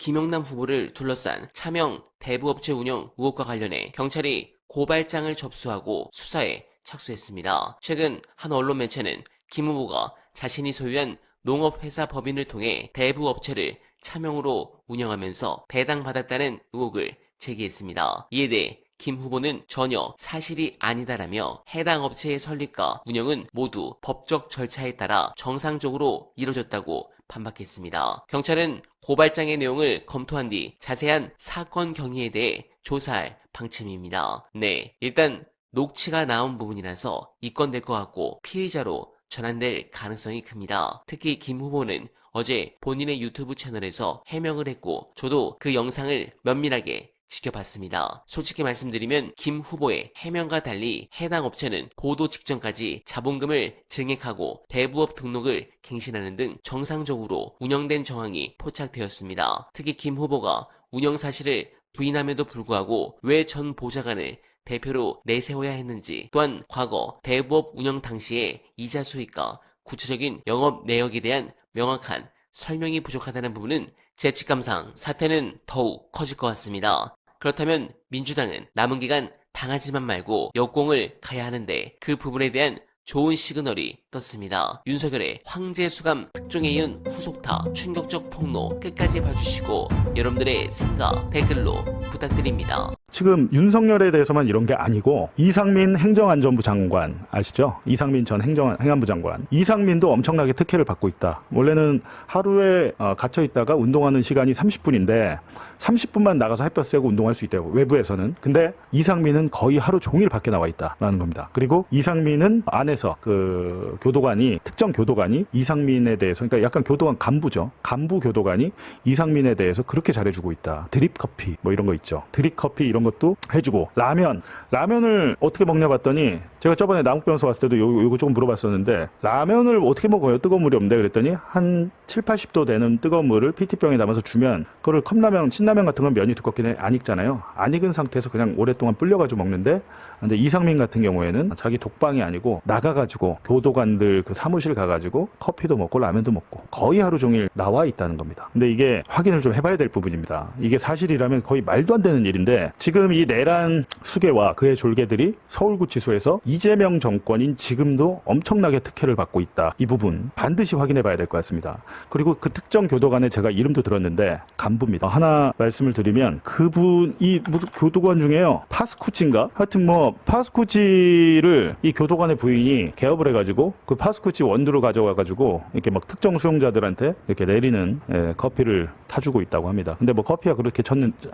김영남 후보를 둘러싼 차명 대부업체 운영 의혹과 관련해 경찰이 고발장을 접수하고 수사에 착수했습니다. 최근 한 언론 매체는 김 후보가 자신이 소유한 농업회사 법인을 통해 대부업체를 차명으로 운영하면서 배당받았다는 의혹을 제기했습니다. 이에 대해 김 후보는 전혀 사실이 아니다라며 해당 업체의 설립과 운영은 모두 법적 절차에 따라 정상적으로 이뤄졌다고 반박했습니다. 경찰은 고발장의 내용을 검토한 뒤 자세한 사건 경위에 대해 조사할 방침입니다. 네, 일단 녹취가 나온 부분이라서 이건될 것 같고 피의자로 전환될 가능성이 큽니다. 특히 김 후보는 어제 본인의 유튜브 채널에서 해명을 했고 저도 그 영상을 면밀하게 지켜봤습니다. 솔직히 말씀드리면 김 후보의 해명과 달리 해당 업체는 보도 직전까지 자본금을 증액하고 대부업 등록을 갱신하는 등 정상적으로 운영된 정황이 포착되었습니다. 특히 김 후보가 운영 사실을 부인함에도 불구하고 왜 전 보좌관을 대표로 내세워야 했는지, 또한 과거 대부업 운영 당시의 이자 수익과 구체적인 영업 내역에 대한 명확한 설명이 부족하다는 부분은 제 직감상 사태는 더욱 커질 것 같습니다. 그렇다면 민주당은 남은 기간 당하지만 말고 역공을 가야 하는데 그 부분에 대한 좋은 시그널이 떴습니다. 윤석열의 황제수감 특종의윤 후속타 충격적 폭로 끝까지 봐주시고 여러분들의 생각 댓글로 부탁드립니다. 지금 윤석열에 대해서만 이런 게 아니고 이상민 행정안전부 장관 아시죠? 이상민 전 행안부 장관. 이상민도 엄청나게 특혜를 받고 있다. 원래는 하루에 갇혀 있다가 운동하는 시간이 30분인데 30분만 나가서 햇볕 쐬고 운동할 수 있다고 외부에서는. 근데 이상민은 거의 하루 종일 밖에 나와 있다라는 겁니다. 그리고 이상민은 안에서 그 교도관이 특정 교도관이 이상민에 대해서 그러니까 약간 교도관 간부죠. 간부 교도관이 이상민에 대해서 그렇게 잘해주고 있다. 드립 커피 뭐 이런 거 있죠. 드립 커피 이런 것도 해주고 라면을 어떻게 먹냐 봤더니 제가 저번에 남욱변호사 왔을 때도 요거 조금 물어봤었는데 라면을 어떻게 먹어요? 뜨거운 물이 없는데 그랬더니 한 7, 80도 되는 뜨거운 물을 PT병에 담아서 주면 그거를 컵라면, 신라면 같은 건 면이 두껍긴 해 안 익잖아요. 안 익은 상태에서 그냥 오랫동안 불려가지고 먹는데 근데 이상민 같은 경우에는 자기 독방이 아니고 나가가지고 교도관들 그 사무실 가가지고 커피도 먹고 라면도 먹고 거의 하루 종일 나와 있다는 겁니다. 근데 이게 확인을 좀 해봐야 될 부분입니다. 이게 사실이라면 거의 말도 안 되는 일인데 지금 이 내란 수괴와 그의 졸개들이 서울구치소에서 이재명 정권인 지금도 엄청나게 특혜를 받고 있다. 이 부분 반드시 확인해 봐야 될 것 같습니다. 그리고 그 특정 교도관의 제가 이름도 들었는데 간부입니다. 하나 말씀을 드리면 그분이 무슨 교도관 중에요. 파스쿠치인가? 하여튼 뭐 파스쿠치를 이 교도관의 부인이 개업을 해가지고 그 파스쿠치 원두를 가져와가지고 이렇게 막 특정 수용자들한테 이렇게 내리는 커피를 타주고 있다고 합니다. 근데 뭐 커피가 그렇게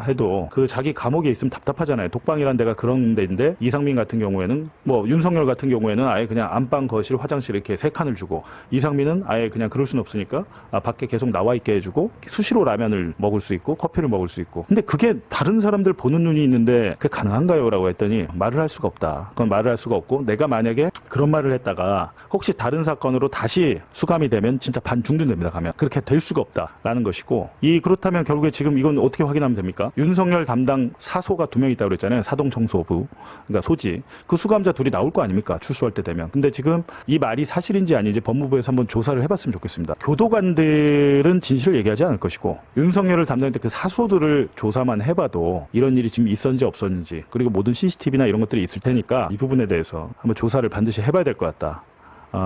해도 그 자기 감옥에 있으면 답답하잖아요. 독방이란 데가 그런 데인데 이상민 같은 경우에는 뭐 윤석열 같은 경우에는 아예 그냥 안방, 거실, 화장실 이렇게 3칸을 주고 이상민은 아예 그냥 그럴 수는 없으니까 밖에 계속 나와 있게 해주고 수시로 라면을 먹을 수 있고 커피를 먹을 수 있고 근데 그게 다른 사람들 보는 눈이 있는데 그게 가능한가요? 라고 했더니 말을 할 수가 없다. 그건 말을 할 수가 없고 내가 만약에 그런 말을 했다가 혹시 다른 사건으로 다시 수감이 되면 진짜 반중된됩니다. 가면 그렇게 될 수가 없다라는 것이고 그렇다면 결국에 지금 이건 어떻게 확인하면 됩니까? 윤석열 담당 사소가 2명 있다고 그랬잖아요. 사동청소부 그러니까 소지 그 수감자 둘이 나올 거 아닙니까? 출소할 때 되면. 근데 지금 이 말이 사실인지 아닌지 법무부에서 한번 조사를 해봤으면 좋겠습니다. 교도관들은 진실을 얘기하지 않을 것이고 윤석열을 담당했던 그 사소들을 조사만 해봐도 이런 일이 지금 있었는지 없었는지 그리고 모든 CCTV나 이런 것들이 있을 테니까 이 부분에 대해서 한번 조사를 반드시 해봐야 될 것 같다.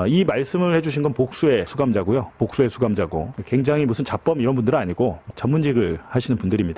이 말씀을 해주신 건 복수의 수감자고요. 복수의 수감자고 굉장히 무슨 자범 이런 분들은 아니고 전문직을 하시는 분들입니다.